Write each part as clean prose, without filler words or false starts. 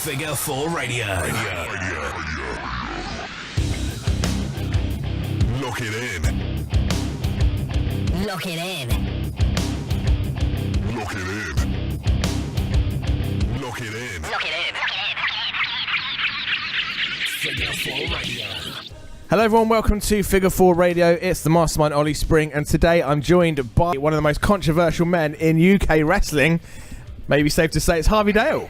Figure 4 Radio. Lock it in. Lock it in. Lock it in. Lock it in. Lock it in. Figure 4 Radio. Hello everyone, welcome to Figure 4 Radio. It's the Mastermind, Ollie Spring, and today I'm joined by one of the most controversial men in UK wrestling. Maybe safe to say it's Harvey Dale.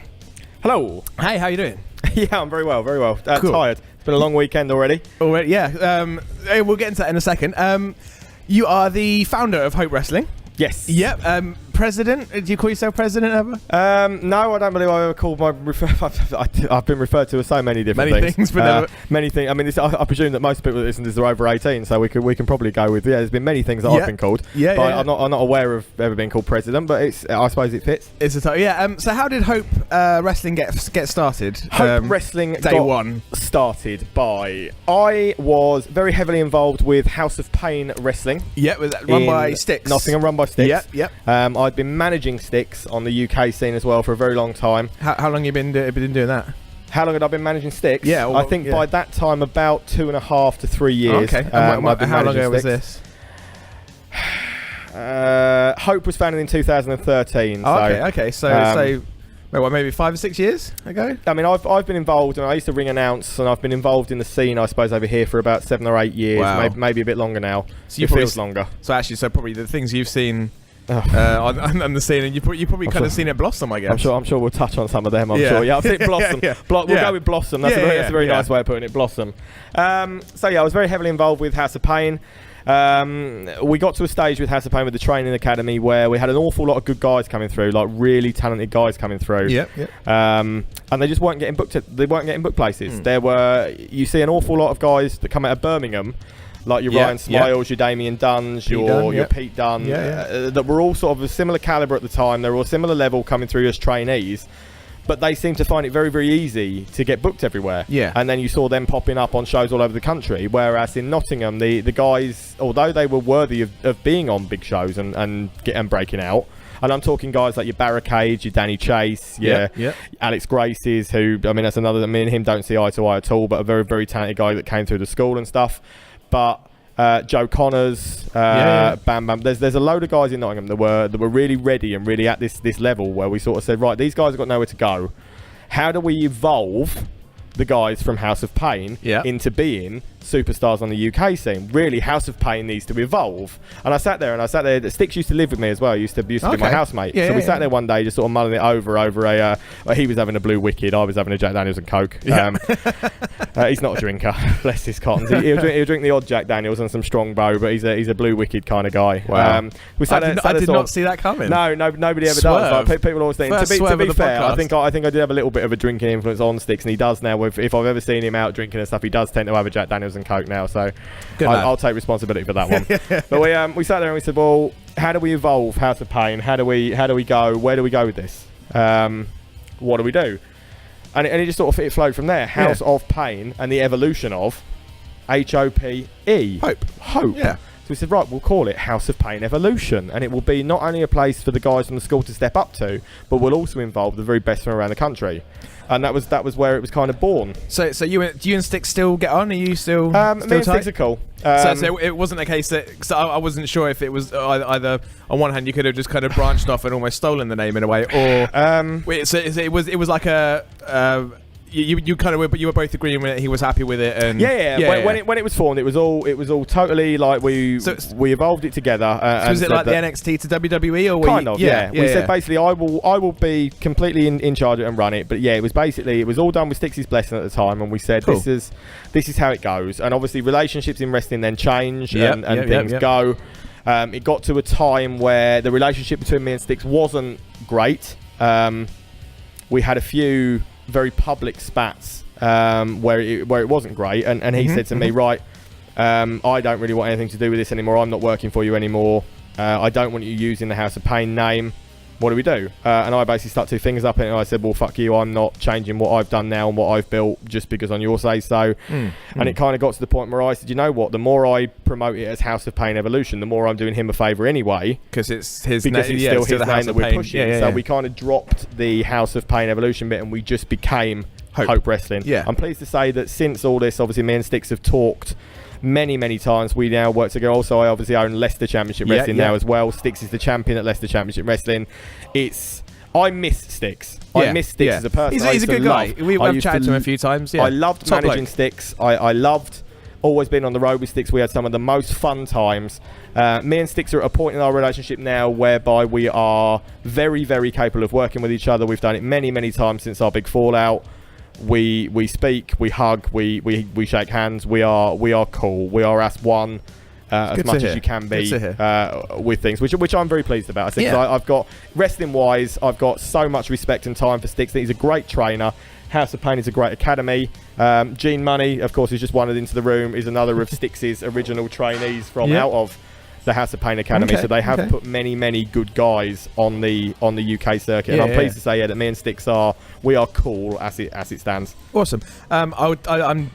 Hello. Hey, how you doing? Yeah, I'm very well, very well. Cool. Tired. It's been a long weekend already. Already, yeah. We'll get into that in a second. You are the founder of Hope Wrestling. Yes. Yep. President? Do you call yourself president ever? No, I don't believe I ever called my... I've been referred to as so many different things. But never... Many things. I mean, I presume that most people that listen to this are over 18, so we can probably go with... Yeah, there's been many things that I've been called. Yeah, but yeah. I'm not aware of ever being called president, but I suppose it fits. It's a yeah. So how did Hope Wrestling get started? Hope Wrestling day one started by... I was very heavily involved with House of Pain Wrestling. Yeah, was that run by Sticks? Nottingham, run by Sticks. Yep. I'd been managing Sticks on the UK scene as well for a very long time. How long have you been doing that? How long had I been managing Sticks? Yeah, well, I think by that time about 2.5 to 3 years. Okay. I've been How long managing ago was Sticks. this? Hope was founded in 2013. Okay. So maybe 5 or 6 years ago? I mean, I've been involved, and I used to ring announce, and I've been involved in the scene, I suppose, over here for about 7 or 8 years. Wow. Maybe a bit longer now. So you it feels longer. So probably the things you've seen on the scene, and you probably kind of seen it blossom, I guess. I'm sure we'll touch on some of them. I'm sure. Yeah, I've seen it blossom. We'll go with blossom. That's a very nice way of putting it. Blossom. I was very heavily involved with House of Pain. We got to a stage with House of Pain with the training academy where we had an awful lot of good guys coming through, like really talented guys coming through. And they just weren't getting booked. They weren't getting booked places. You see an awful lot of guys that come out of Birmingham, like your Ryan Smiles, your Damien Dunns, your Pete Dunn, that were all sort of a similar calibre at the time. They were all similar level coming through as trainees, but they seemed to find it very, very easy to get booked everywhere. And then you saw them popping up on shows all over the country, whereas in Nottingham, the guys, although they were worthy of being on big shows and breaking out, and I'm talking guys like your Barricades, your Danny Chase, Alex Graces, who, I mean, that's another, me and him don't see eye to eye at all, but a very, very talented guy that came through the school and stuff. But Joe Connors, Bam Bam. There's a load of guys in Nottingham that were really ready and really at this level where we sort of said, right, these guys have got nowhere to go. How do we evolve the guys from House of Pain into being superstars on the UK scene? Really, House of Pain needs to evolve. And I sat there. Sticks used to live with me as well. Used to be my housemate. So we sat there one day just sort of mulling it over a he was having a Blue Wicked, I was having a Jack Daniels and Coke. He's not a drinker, bless his cottons. He'll drink the odd Jack Daniels and some Strongbow, but he's a Blue Wicked kind of guy. Wow. I did not see that coming. No, nobody ever does. Like, people always think. To be fair, I think I did have a little bit of a drinking influence on Sticks, and he does now. If I've ever seen him out drinking and stuff, he does tend to have a Jack Daniels and Coke now. So I'll take responsibility for that one. But we sat there and we said, well, how do we evolve House of Pain? How do we go? Where do we go with this? What do we do? And it just sort of flowed from there. House of Pain and the evolution of HOPE. Hope. Yeah. So we said, right, we'll call it House of Pain Evolution, and it will be not only a place for the guys from the school to step up to, but will also involve the very best from around the country. And that was where it was kind of born. So do you and Sticks still get on? Are you still me and Sticks are cool. So it wasn't a case that, because I wasn't sure if it was either on one hand you could have just kind of branched off and almost stolen the name in a way, or it was like a. You kind of were, but you were both agreeing with it. He was happy with it, and when it was formed, it was all totally like we evolved it together. So was it like the NXT to WWE, or kind of? Yeah. We said basically, I will be completely in charge of it and run it. But yeah, it was all done with Stix's blessing at the time, and we said this is how it goes. And obviously, relationships in wrestling then change and things go. It got to a time where the relationship between me and Sticks wasn't great. We had a few very public spats where it wasn't great, and he said to me, right, I don't really want anything to do with this anymore. I'm not working for you anymore. I don't want you using the House of Pain name. what do we do? And I basically stuck two fingers up in it, and I said, well, fuck you, I'm not changing what I've done now and what I've built just because on your say so. And it kind of got to the point where I said, you know what, the more I promote it as House of Pain Evolution, the more I'm doing him a favour anyway. Because it's his because it's still his name that we're pushing. So we kind of dropped the House of Pain Evolution bit and we just became Hope Wrestling. I'm pleased to say that since all this, obviously me and Sticks have talked many times. We now work together. Also, I obviously own Leicester Championship Wrestling now as well. Sticks is the champion at Leicester Championship Wrestling. I miss Sticks. I miss Sticks as a person. He's a good guy. We've chatted to him a few times. I loved managing Sticks. I loved always being on the road with Sticks. We had some of the most fun times. Me and Sticks are at a point in our relationship now whereby we are very capable of working with each other. We've done it many times since our big fallout. We speak, we hug, we shake hands. We are cool. We are as one as much as you can be with things, which I'm very pleased about. I think I've got, wrestling wise, I've got so much respect and time for Sticks. He's a great trainer. House of Pain is a great academy. Gene Money, of course, who's just wandered into the room, is another of Sticks' original trainees from out of the House of Pain Academy. So they have put many good guys on the UK circuit. And I'm pleased to say that me and Sticks we are cool as it stands. Awesome. I'm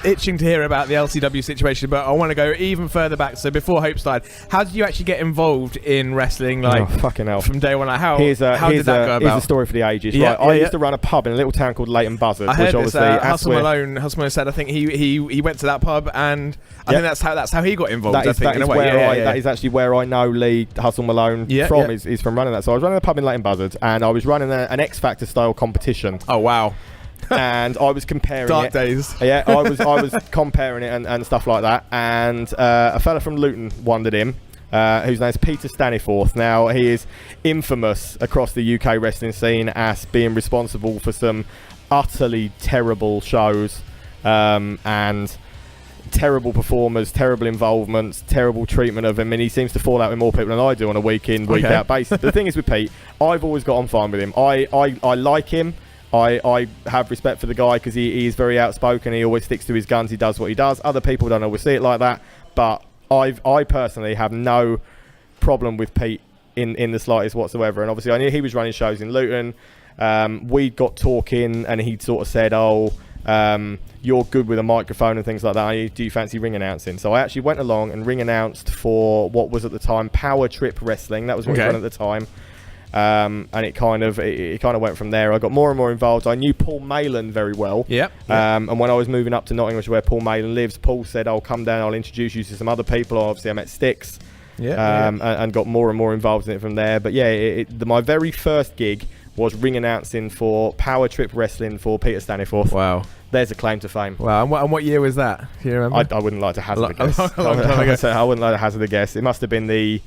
itching to hear about the LCW situation, but I want to go even further back. So before Hope started, how did you actually get involved in wrestling? Like, fucking hell, from day one. Like, how did that go about? Here's a story for the ages. I used to run a pub in a little town called Leighton Buzzard. I heard this. Hustle Malone said, I think he went to that pub, and I think that's how he got involved. That is actually where I know Lee Hustle Malone from. Is from running that. So I was running a pub in Leighton Buzzard, and I was running an X Factor style competition. Oh wow. And I was comparing Dark days. Yeah, I was comparing it and stuff like that. And a fella from Luton wondered him, whose name is Peter Staniforth. Now, he is infamous across the UK wrestling scene as being responsible for some utterly terrible shows and terrible performers, terrible involvements, terrible treatment of him, and he seems to fall out with more people than I do on a week in, week out basis. The thing is with Pete, I've always got on fine with him. I like him. I have respect for the guy because he is very outspoken. He always sticks to his guns. He does what he does. Other people don't always see it like that. But I personally have no problem with Pete in the slightest whatsoever. And obviously I knew he was running shows in Luton. We got talking and he sort of said, you're good with a microphone and things like that. Do you fancy ring announcing? So I actually went along and ring announced for what was at the time Power Trip Wrestling. That was what we ran at the time. And it kind of went from there. I got more and more involved. I knew Paul Mayland very well. And when I was moving up to Nottingham, which is where Paul Mayland lives, Paul said, "I'll come down. I'll introduce you to some other people." Obviously, I met Sticks. And got more and more involved in it from there. But my very first gig was ring announcing for Power Trip Wrestling for Peter Staniforth. Wow. There's a claim to fame. Wow. And what year was that? Do you remember? I wouldn't like to hazard a guess. I wouldn't like to hazard a guess. It must have been the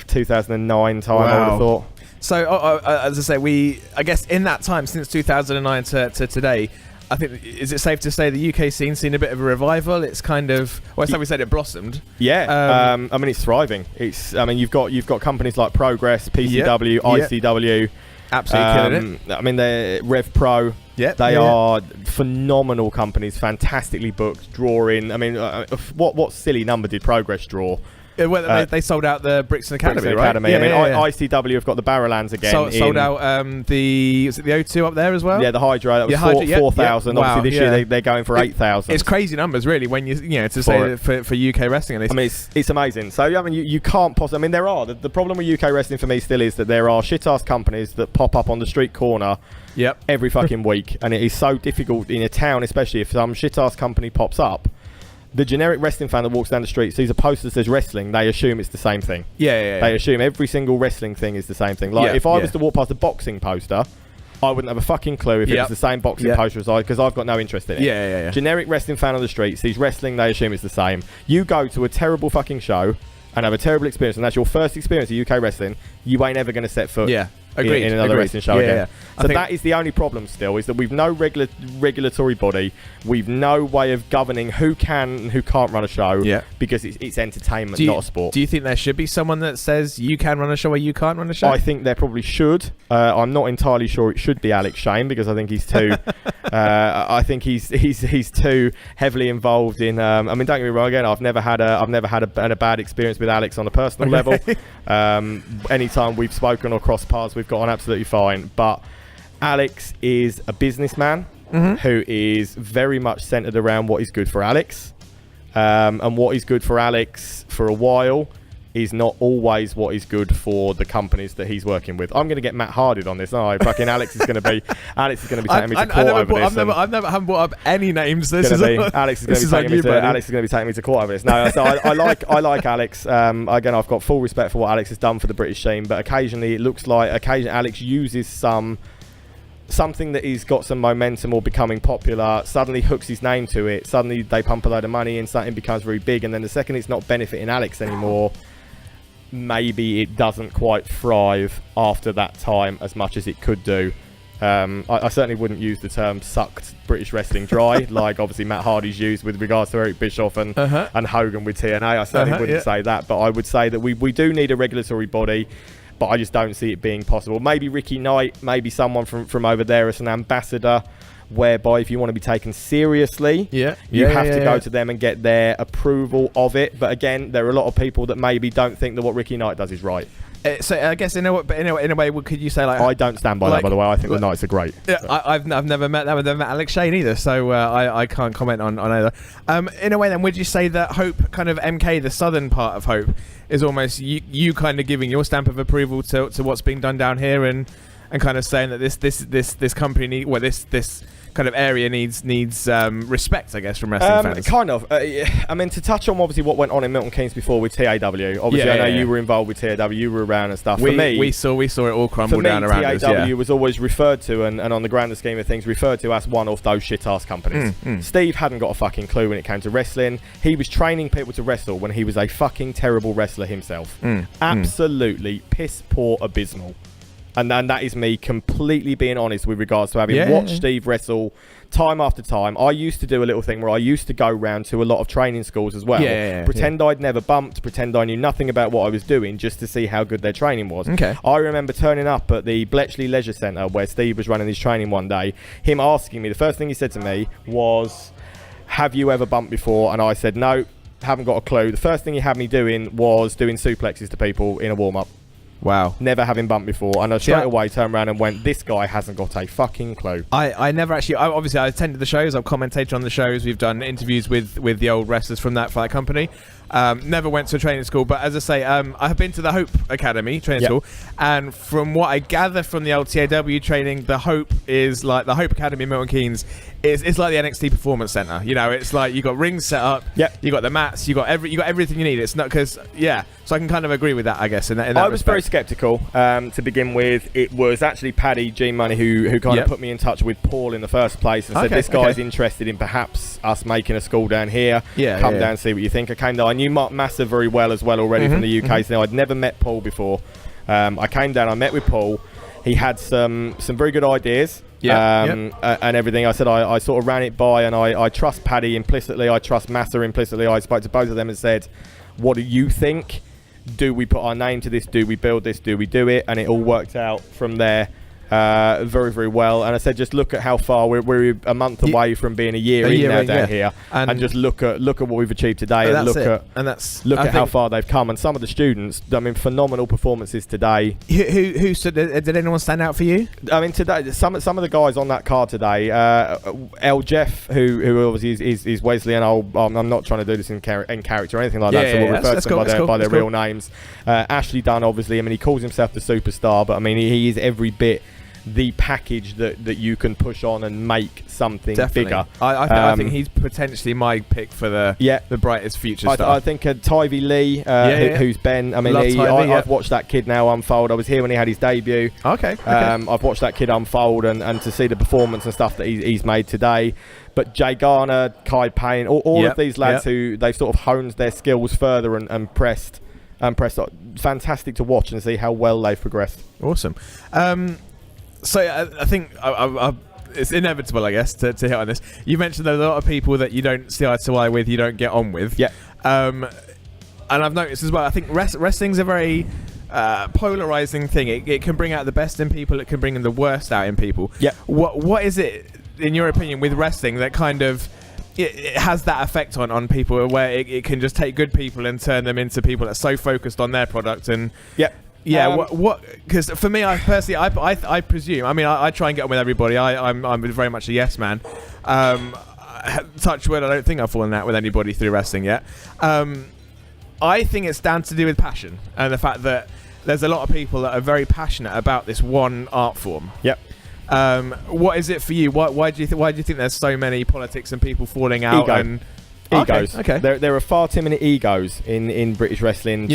2009 time, I would have thought. So, as I say, I guess in that time, since 2009 to today, I think, is it safe to say the UK scene's seen a bit of a revival? It's kind of, well, we said it blossomed. I mean, it's thriving. You've got companies like Progress, PCW, ICW. Absolutely killing it. I mean, they're Rev Pro. They are phenomenal companies, fantastically booked, drawing. I mean, what silly number did Progress draw? They sold out the Brixton Academy, right? ICW have got the Barrowlands again. Sold out is it the O2 up there as well? Yeah, the Hydro. That was 4,000. Obviously, this year they're going for 8,000. It's crazy numbers, really, when say for UK wrestling. I mean, it's amazing. So I mean, you can't possibly. I mean, there are the problem with UK wrestling for me still is that there are shit ass companies that pop up on the street corner. Every fucking week, and it is so difficult in a town, especially if some shit ass company pops up. The generic wrestling fan that walks down the street sees a poster that says wrestling, they assume it's the same thing. They assume every single wrestling thing is the same thing. Like, if I was to walk past a boxing poster, I wouldn't have a fucking clue if it was the same boxing poster as I, because I've got no interest in it. Generic wrestling fan on the street sees wrestling, they assume it's the same. You go to a terrible fucking show and have a terrible experience, and that's your first experience of UK wrestling, you ain't ever going to set foot in another wrestling show again. So that is the only problem still, is that we've no regulatory body. We've no way of governing who can and who can't run a show because it's entertainment, not a sport. Do you think there should be someone that says you can run a show or you can't run a show? I think there probably should. I'm not entirely sure it should be Alex Shane, because I think he's too he's too heavily involved in I mean, don't get me wrong, again, I've never had a bad experience with Alex on a personal level. Anytime we've spoken or crossed paths, we've got on absolutely fine. But Alex is a businessman who is very much centered around what is good for Alex. And what is good for Alex for a while is not always what is good for the companies that he's working with. I'm going to get Matt Harded on this, aren't I? Fucking Alex is going to be taking me to court over this. I haven't brought up any names. Alex is going to be taking me to court over this. No, so I like Alex. Again, I've got full respect for what Alex has done for the British scene, but occasionally it looks like Alex uses something that he's got some momentum or becoming popular, suddenly hooks his name to it, suddenly they pump a load of money and something becomes very big, and then the second it's not benefiting Alex anymore, maybe it doesn't quite thrive after that time as much as it could do. I certainly wouldn't use the term sucked British wrestling dry like obviously Matt Hardy's used with regards to Eric Bischoff and Hogan with TNA. I certainly wouldn't say that, but I would say that we do need a regulatory body, but I just don't see it being possible. Maybe Ricky Knight, maybe someone from over there as an ambassador, whereby if you want to be taken seriously, you have to go to them and get their approval of it. But again, there are a lot of people that maybe don't think that what Ricky Knight does is right. So I guess in a way, could you say like I don't stand by that, by the way. I think the Knights are great. Yeah, I've never met them. I've never met Alex Shane either, so I can't comment on either. In a way, then, would you say that Hope, kind of MK, the southern part of Hope, is almost you kind of giving your stamp of approval to what's being done down here, and kind of saying that this company this kind of area needs respect, I guess, from wrestling fans. Kind of. I mean, to touch on obviously what went on in Milton Keynes before with TAW. Obviously, I know you were involved with TAW. You were around and stuff. For me, we saw it all crumble down around us. TAW was always referred to, and on the grander scheme of things, referred to as one of those shit-ass companies. Steve hadn't got a fucking clue when it came to wrestling. He was training people to wrestle when he was a fucking terrible wrestler himself. Absolutely piss poor, abysmal. And that is me completely being honest with regards to having watched Steve wrestle time after time. I used to do a little thing where I used to go round to a lot of training schools as well. Pretend I'd never bumped, pretend I knew nothing about what I was doing, just to see how good their training was. I remember turning up at the Bletchley Leisure Centre where Steve was running his training one day, him asking me, the first thing he said to me was, "Have you ever bumped before?" And I said, "No, haven't got a clue." The first thing he had me doing was doing suplexes to people in a warm-up. Wow. Never having bumped before. And I straight away turned around and went, this guy hasn't got a fucking clue. I never actually... obviously, I attended the shows. I've commentated on the shows. We've done interviews with the old wrestlers from that company. Never went to a training school. But as I say, I have been to the Hope Academy training school. And from what I gather from the old TAW training, the Hope is like... The Hope Academy in Milton Keynes it's like the NXT Performance Center. You know, it's like you got rings set up. You got the mats. You got everything you need. It's not because... So I can kind of agree with that, I guess, in that I was very sceptical to begin with. It was actually Paddy G Money who kind of put me in touch with Paul in the first place and said, this guy's interested in perhaps us making a school down here. Come down and see what you think. I came down. I knew Mark Massa very well as well already from the UK. So I'd never met Paul before. I came down. I met with Paul. He had some very good ideas. And everything. I said I sort of ran it by, and I trust Paddy implicitly. I trust Massa implicitly. I spoke to both of them and said, what do you think? Do we put our name to this? Do we build this? Do we do it? And it all worked out from there very, very well. And I said, just look at how far we're a month away from being a year in down here, and just look at what we've achieved today, and look at how far they've come. And some of the students, I mean, phenomenal performances today. Who stood? Did anyone stand out for you? I mean, today some of the guys on that card today, El Jeff, who obviously is Wesley, and I'm not trying to do this in character or anything like that, so we'll refer to them by their real names. Ashley Dunn, obviously, I mean, he calls himself the superstar, but I mean, he is every bit the package that you can push on and make something bigger. I think he's potentially my pick for the brightest future star. I think Tyvee Lee, who's Ben. I mean, I've watched that kid now unfold. I was here when he had his debut. I've watched that kid unfold and to see the performance and stuff that he's made today. But Jay Garner, Kai Payne, all of these lads who they've sort of honed their skills further and pressed and press start. Fantastic to watch and see how well they've progressed. Awesome. So I think it's inevitable, I guess, to hit on this. You mentioned there's a lot of people that you don't see eye to eye with, you don't get on with. Yeah. And I've noticed as well, I think wrestling's a very polarizing thing. It can bring out the best in people, it can bring the worst out in people. Yeah. What is it, in your opinion, with wrestling that kind of it has that effect on people, where it can just take good people and turn them into people that are so focused on their product? And what because for me, I personally I presume, I mean, I try and get on with everybody. I'm very much a yes man. Touch wood, I don't think I've fallen out with anybody through wrestling yet. I think it's down to do with passion and the fact that there's a lot of people that are very passionate about this one art form. Yep. What is it for you? Why do you think there's so many politics and people falling out? Egos. Okay. There are far too many egos in British wrestling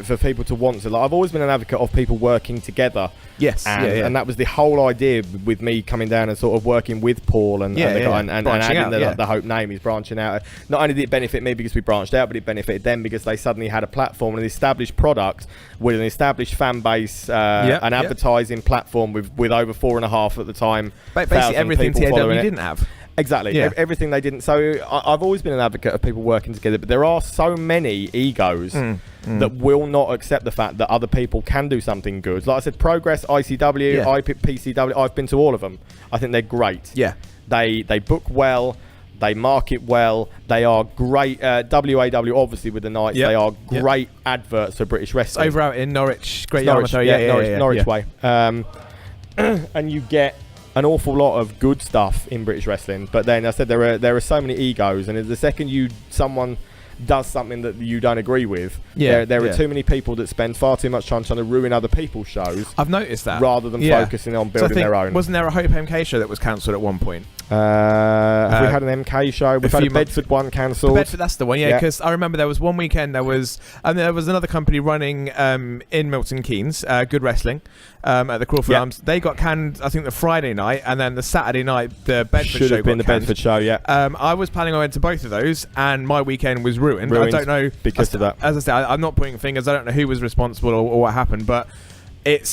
for people to want to. Like, I've always been an advocate of people working together. Yes. And that was the whole idea with me coming down and sort of working with Paul and adding the Hope name. He's branching out. Not only did it benefit me because we branched out, but it benefited them because they suddenly had a platform, an established product with an established fan base, an advertising platform with over 4.5 at the time. Basically everything TAW didn't have. Exactly. Everything they didn't. So I've always been an advocate of people working together, but there are so many egos that will not accept the fact that other people can do something good. Like I said, Progress, ICW, PCW, I've been to all of them. I think they're great. Yeah. They book well. They market well. They are great. WAW, obviously, with the Knights, they are great adverts for British wrestling. Over out in Norwich, Great Norwich, Yarmouth, Norwich way. And you get an awful lot of good stuff in British wrestling, but then I said there are so many egos, and the second someone does something that you don't agree with, there are too many people that spend far too much time trying to ruin other people's shows. I've noticed that, rather than focusing on building their own. Wasn't there a Hope MK show that was cancelled at one point? Have we had an MK show? We've had a Bedford one cancelled. Bedford, that's the one, because I remember there was one weekend there was another company running in Milton Keynes, Good Wrestling, at the Crawford Arms. They got canned, I think, the Friday night, and then the Saturday night the Bedford show should have been the Bedford show. I was planning on going to both of those, and my weekend was ruined. I don't know because of that. As I say, I'm not pointing fingers. I don't know who was responsible or what happened, but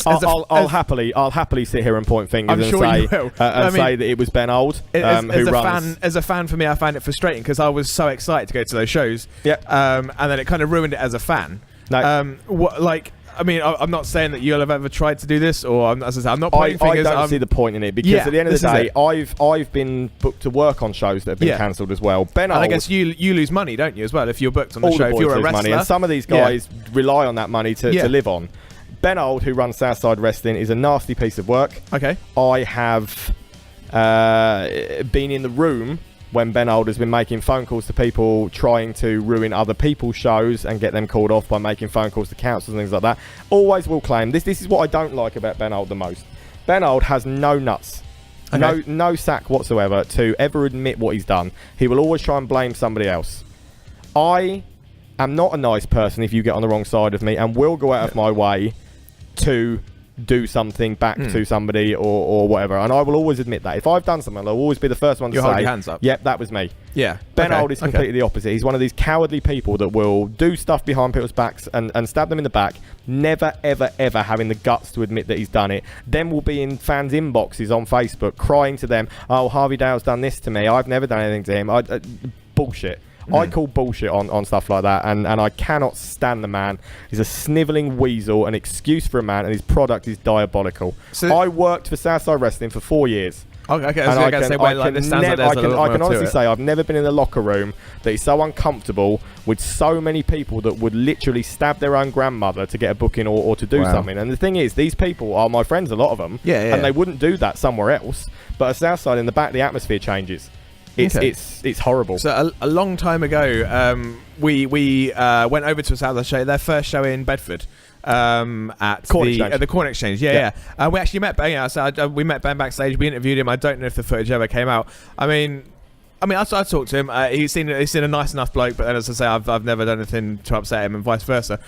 I'll happily sit here and point fingers and say that it was Ben Old who runs. As a fan, for me, I found it frustrating because I was so excited to go to those shows. And then it kind of ruined it as a fan. I'm not saying that you'll have ever tried to do this, or as I say, I'm not pointing fingers. I don't see the point in it because at the end of the day, I've been booked to work on shows that have been cancelled as well. Ben Old, and I guess you lose money, don't you, as well, if you're booked on the show? If you're a wrestler, money, and some of these guys rely on that money to live on. Ben Old, who runs Southside Wrestling, is a nasty piece of work. Okay. I have been in the room when Ben Old has been making phone calls to people trying to ruin other people's shows and get them called off by making phone calls to councils and things like that. Always will claim this is what I don't like about Ben Old the most. Ben Old has no nuts. Okay. No sack whatsoever to ever admit what he's done. He will always try and blame somebody else. I am not a nice person if you get on the wrong side of me, and will go out of my way to do something back to somebody or whatever, and I will always admit that. If I've done something, I'll always be the first one to say, hold your hands up. Yep, that was me. Yeah. Ben Old is completely the opposite. He's one of these cowardly people that will do stuff behind people's backs and stab them in the back, never, ever, ever having the guts to admit that he's done it. Then will be in fans' inboxes on Facebook crying to them, oh, Harvey Dale's done this to me, I've never done anything to him. Bullshit. I call bullshit on stuff like that, and I cannot stand the man. He's a snivelling weasel, an excuse for a man, and his product is diabolical. So I worked for Southside Wrestling for 4 years. Okay, I can honestly say I've never been in a locker room that is so uncomfortable with so many people that would literally stab their own grandmother to get a booking or to do something. And the thing is, these people are my friends, a lot of them, and they wouldn't do that somewhere else. But at Southside, in the back, the atmosphere changes. It's horrible. So a long time ago, we went over to a Southside show, their first show in Bedford. At the Corn Exchange, we actually met Ben. We met Ben backstage. We interviewed him. I don't know if the footage ever came out. I mean, I talked to him. He seemed a nice enough bloke, but then, as I say, I've never done anything to upset him, and vice versa.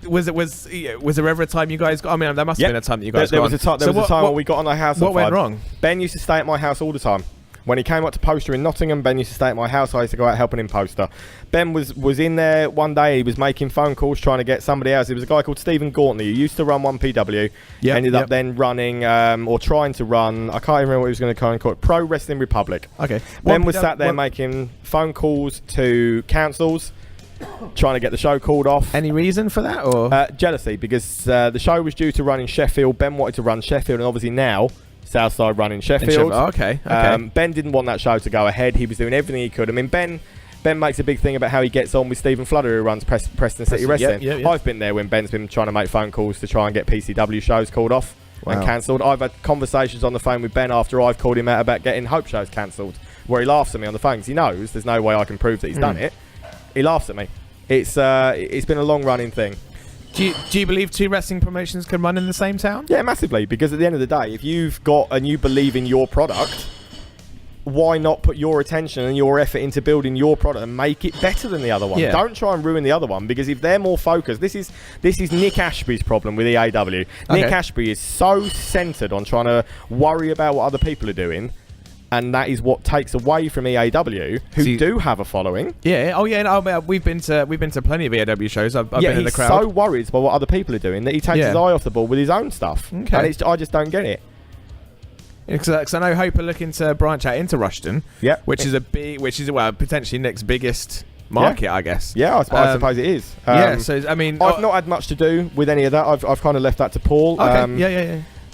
Was there ever a time you guys got? I mean, there must have been a time that you guys. There was a time when we got on our house. What went wrong? Ben used to stay at my house all the time. When he came up to poster in Nottingham, Ben used to stay at my house. I used to go out helping him poster. Ben was in there one day. He was making phone calls trying to get somebody else. It was a guy called Stephen Gortney who used to run 1PW. Ended up then running or trying to run, I can't even remember what he was going to call it, Pro Wrestling Republic. Okay. Ben was sat there making phone calls to councils, trying to get the show called off. Any reason for that? Or jealousy, because the show was due to run in Sheffield. Ben wanted to run Sheffield, and obviously now Southside running Sheffield. Okay. Ben didn't want that show to go ahead. He was doing everything he could. I mean, Ben makes a big thing about how he gets on with Stephen Fludder, who runs Preston City Wrestling. Yep. I've been there when Ben's been trying to make phone calls to try and get PCW shows called off and cancelled. I've had conversations on the phone with Ben after I've called him out about getting Hope shows cancelled, where he laughs at me on the phone because he knows there's no way I can prove that he's done it. He laughs at me. It's been a long-running thing. Do you believe two wrestling promotions can run in the same town? Yeah, massively, because at the end of the day, if you've got and you believe in your product, why not put your attention and your effort into building your product and make it better than the other one? Don't try and ruin the other one, because if they're more focused, this is Nick Ashby's problem with EAW. Nick Ashby is so centered on trying to worry about what other people are doing, and that is what takes away from EAW, who do have a following. We've been to plenty of EAW shows. I've been in the crowd. He's so worried about what other people are doing that he takes his eye off the ball with his own stuff. And I just don't get it. Because I know Hope are looking to branch out into Rushden, which is potentially Nick's biggest market, I guess. I suppose it is. So I mean, I've not had much to do with any of that. I've kind of left that to Paul.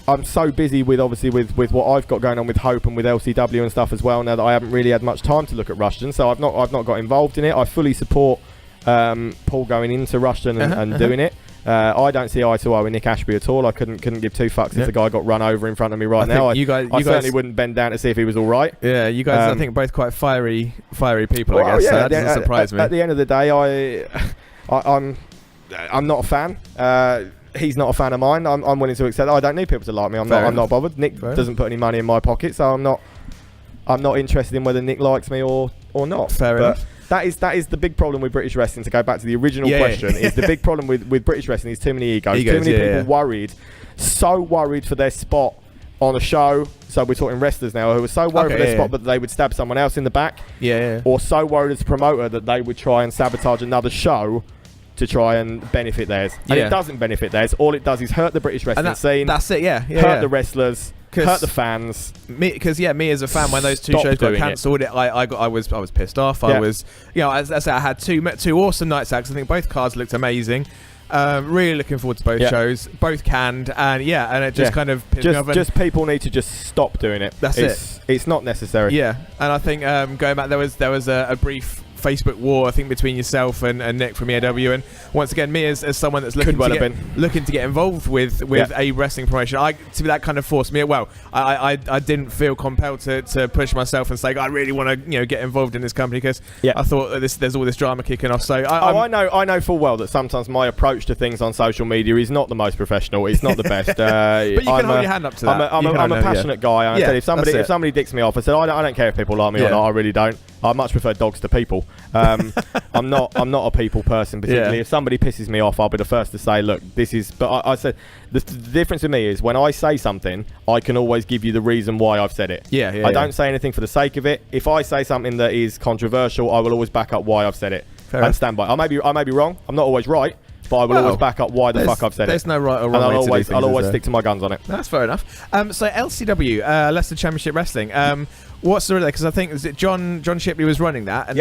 I'm so busy with what I've got going on with Hope and with LCW and stuff as well now that I haven't really had much time to look at Rushden, so I've not got involved in it. I fully support Paul going into Rushden and doing it. I don't see eye to eye with Nick Ashby at all. I couldn't give two fucks if the guy got run over in front of me right now. I certainly wouldn't bend down to see if he was all right. Yeah, you guys I think are both quite fiery people, I guess. So that doesn't surprise me. At the end of the day, I'm not a fan. He's not a fan of mine. I'm willing to accept that. I don't need people to like me. I'm not bothered. Nick doesn't put any money in my pocket, so I'm not interested in whether Nick likes me or not. Fair enough. That is the big problem with British wrestling. To go back to the original question, is the big problem with British wrestling is too many egos. Too many people worried, so worried for their spot on a show. So we're talking wrestlers now who were so worried for their spot that they would stab someone else in the back. Or so worried as a promoter that they would try and sabotage another show to try and benefit theirs. And it doesn't benefit theirs. All it does is hurt the British wrestling scene. That's it, hurt the wrestlers, hurt the fans. Me as a fan, when those two shows got cancelled, I was pissed off. I was, as I said, I had two awesome nights out. I think both cards looked amazing. Really looking forward to both shows. Both canned, and it just kind of pissed me off. Just people need to just stop doing it. That's it. It's not necessary. Yeah, and I think going back, there was a brief Facebook war, I think, between yourself and Nick from EAW, and once again, me as someone that's looking to get involved with a wrestling promotion, that kind of forced me. Well, I didn't feel compelled to push myself and say I really want to get involved in this company, because I thought that there's all this drama kicking off. So I know full well that sometimes my approach to things on social media is not the most professional. It's not the best. But you can hold your hand up to that. I'm a passionate guy. And I said if somebody dicks me off, I said I don't care if people like me or not. I really don't. I much prefer dogs to people. I'm not a people person particularly. If somebody pisses me off, I'll be the first to say, look, this is. But I said the difference with me is when I say something, I can always give you the reason why I've said it. I don't say anything for the sake of it. If I say something that is controversial, I will always back up why I've said it and stand by. I may be wrong. I'm not always right. But I will always back up why the fuck I've said there's no right or wrong. And I'll always stick to my guns on it. That's fair enough. So LCW, Leicester Championship Wrestling. What's the because I think John Shipley was running that,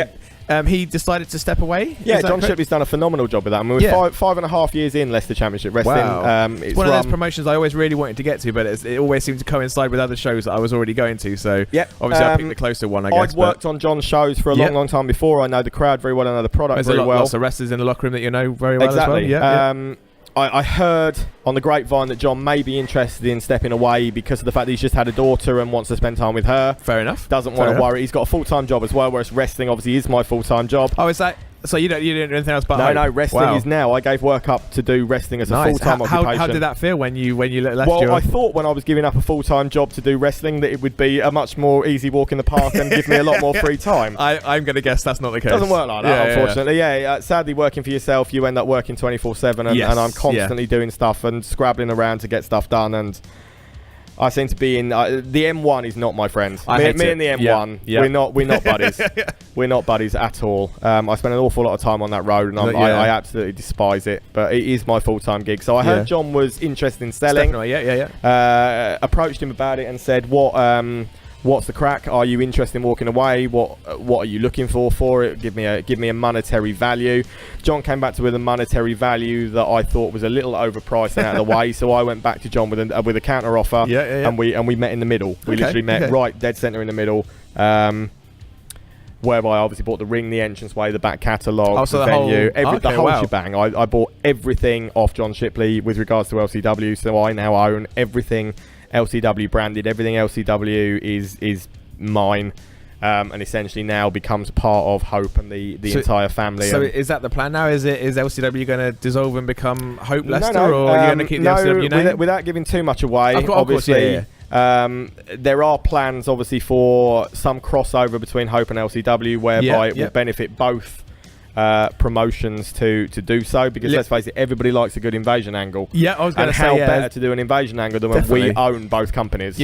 and he decided to step away. Yeah, John Shipley's done a phenomenal job with that. I mean, we're 5.5 years in Leicester Championship Wrestling. Wow. It's one of those promotions I always really wanted to get to, but it always seemed to coincide with other shows that I was already going to. So obviously I picked the closer one, I guess. I'd worked on John's shows for a long time before. I know the crowd very well. I know the product very well. There's lots of wrestlers in the locker room that you know very well as well. Yeah. I heard on the grapevine that John may be interested in stepping away because of the fact that he's just had a daughter and wants to spend time with her. Fair enough. Doesn't want to worry. He's got a full-time job as well, whereas wrestling obviously is my full-time job. Oh, is that... So you didn't do anything else but No, wrestling is now. I gave work up to do wrestling as a full-time occupation. How did that feel when you left? Well, I thought when I was giving up a full-time job to do wrestling that it would be a much more easy walk in the park and give me a lot more free time. I'm going to guess that's not the case. Doesn't work like that, unfortunately. Sadly, working for yourself, you end up working 24/7, and I'm constantly doing stuff and scrabbling around to get stuff done. And I seem to be in the M1 is not my friend. Me and the M1, we're not buddies. We're not buddies at all. I spend an awful lot of time on that road, and I absolutely despise it. But it is my full-time gig. So I heard John was interested in selling. Approached him about it and said, what's the crack? Are you interested in walking away? What are you looking for it? Give me a monetary value. John came back to with a monetary value that I thought was a little overpriced and out of the way. So I went back to John with a counter offer. And we met in the middle. We literally met right dead centre in the middle. Whereby I obviously bought the ring, the entranceway, the back catalogue, the venue, the whole shebang. I bought everything off John Shipley with regards to LCW. So I now own everything LCW branded. Everything LCW is mine, and essentially now becomes part of Hope and the entire family. So is that the plan now? Is LCW going to dissolve and become Hope Leicester, or are you going to keep the LCW name? Without giving too much away, obviously. There are plans, obviously, for some crossover between Hope and LCW, whereby it will benefit both promotions to do so, because let's face it, everybody likes a good invasion angle. I was going to say, how better to do an invasion angle than when we own both companies.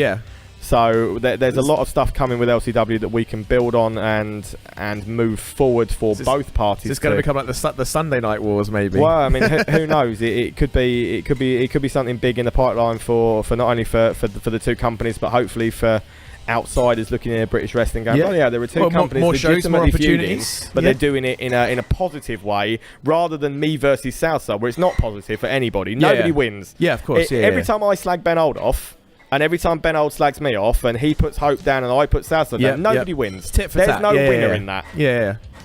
So there's a lot of stuff coming with LCW that we can build on and move forward for both parties. It's going to become like the Sunday Night Wars, maybe. Well, I mean, who knows? It could be something big in the pipeline for not only for the two companies, but hopefully for outsiders looking at British wrestling going, there are two companies more shows, more opportunities, feuding, but they're doing it in a positive way rather than me versus Southside, where it's not positive for anybody. Nobody wins. Of course. Every time I slag Ben Old off, and every time Ben Old slags me off, and he puts Hope down and I put Southside down, nobody wins. There's no winner in that.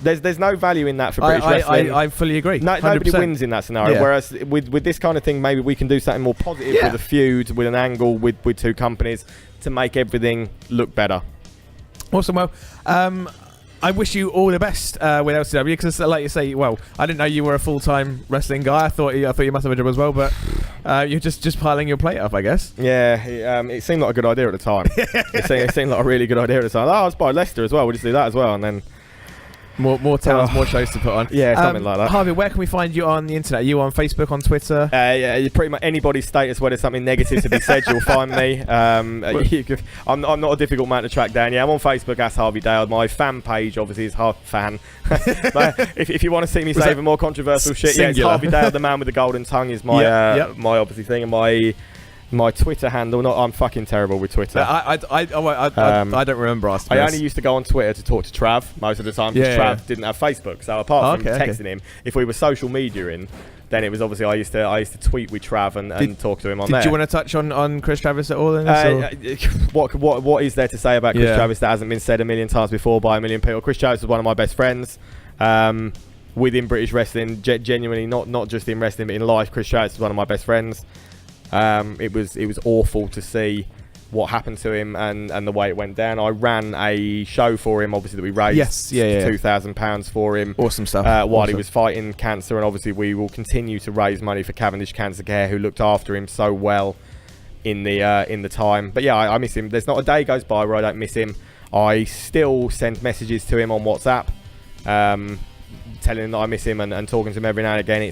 There's no value in that for British wrestling. I fully agree. Nobody wins in that scenario. Whereas with this kind of thing, maybe we can do something more positive with a feud, with an angle, with two companies to make everything look better. Awesome. Well, I wish you all the best with LCW, because like you say, I didn't know you were a full-time wrestling guy. I thought you must have a job as well, but you're just piling your plate up, I guess. It seemed like a good idea at the time. it seemed like a really good idea at the time. I was by Leicester as well. We'll just do that as well, and then more towns, more shows to put on. Something like that. Harvey, where can we find you on the internet? Are you on Facebook, on Twitter? Pretty much anybody's status where there's something negative to be said, you'll find me. I'm not a difficult man to track down. I'm on Facebook as Harvey Dale. My fan page obviously is Harvey Fan. But if you want to see me say even more controversial shit, it's Harvey Dale, the man with the golden tongue is my my obviously thing, and my Twitter handle. I'm fucking terrible with Twitter. I don't remember asking. I only used to go on Twitter to talk to Trav most of the time, because Trav didn't have Facebook. So apart from texting him, if we were social media in, then it was obviously I used to tweet with Trav and talk to him on there. Did you want to touch on Chris Travis at all in this? What is there to say about Chris Travis that hasn't been said a million times before by a million people? Chris Travis was one of my best friends. Within British wrestling, genuinely, not just in wrestling but in life, Chris Travis was one of my best friends. It was awful to see what happened to him and the way it went down. I ran a show for him, obviously, that we raised £2,000 for him. Awesome stuff. While he was fighting cancer, and obviously we will continue to raise money for Cavendish Cancer Care, who looked after him so well in the time. But I miss him. There's not a day goes by where I don't miss him. I still send messages to him on WhatsApp, telling him that I miss him and talking to him every now and again.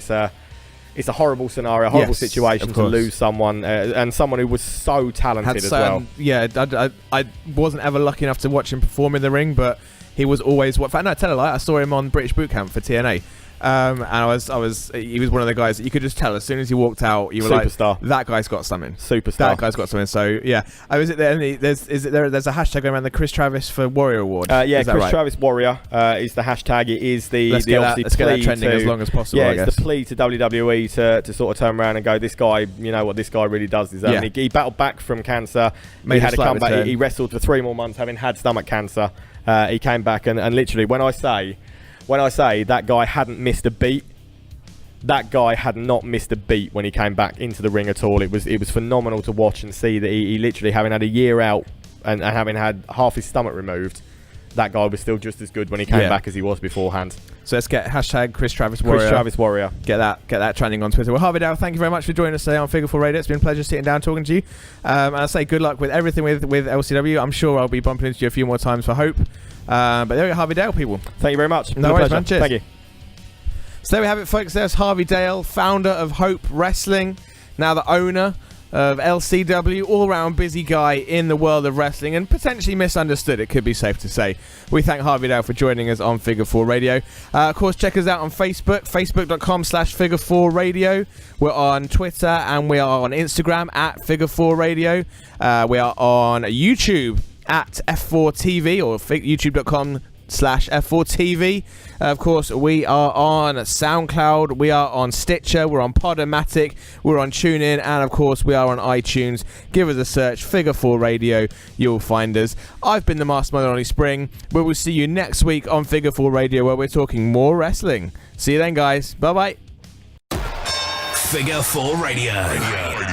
It's a horrible scenario, a horrible situation to lose someone, and someone who was so talented as well. I wasn't ever lucky enough to watch him perform in the ring, but he was always I saw him on British Boot Camp for TNA. And he was one of the guys that you could just tell as soon as he walked out, you were superstar. Like, that guy's got something. Superstar. That guy's got something. So there's a hashtag going around, the Chris Travis for Warrior Award. Chris Travis Warrior is the hashtag. It is the let's get that trending as long as possible. I guess. It's the plea to WWE to sort of turn around and go, this guy, you know what, this guy really does deserve. And he battled back from cancer. He had a comeback. He wrestled for 3 more months, having had stomach cancer. He came back and literally, when I say that guy hadn't missed a beat, that guy had not missed a beat when he came back into the ring at all. It was phenomenal to watch and see that he literally, having had a year out and having had half his stomach removed, that guy was still just as good when he came back as he was beforehand. So let's get hashtag Chris Travis Warrior. Chris Travis Warrior. Get that trending on Twitter. Well, Harvey Dale, thank you very much for joining us today on Figure 4 Radio. It's been a pleasure sitting down talking to you. And I say good luck with everything with LCW. I'm sure I'll be bumping into you a few more times for Hope. But there you go, Harvey Dale, people. Thank you very much. No worries, man. Cheers. Thank you. So there we have it, folks. There's Harvey Dale, founder of Hope Wrestling, now the owner of LCW, all-round busy guy in the world of wrestling and potentially misunderstood, it could be safe to say. We thank Harvey Dale for joining us on Figure 4 Radio. Of course, check us out on Facebook, facebook.com/Figure4Radio. We're on Twitter and we are on Instagram at Figure 4 Radio. We are on YouTube at F4TV or youtube.com/F4TV. Of course, we are on SoundCloud, we are on Stitcher, we're on Podomatic, we're on TuneIn, and of course, we are on iTunes. Give us a search, Figure 4 Radio, you'll find us. I've been the Mastermind, Ollie Spring. We will see you next week on Figure 4 Radio, where we're talking more wrestling. See you then, guys. Bye-bye. Figure 4 Radio.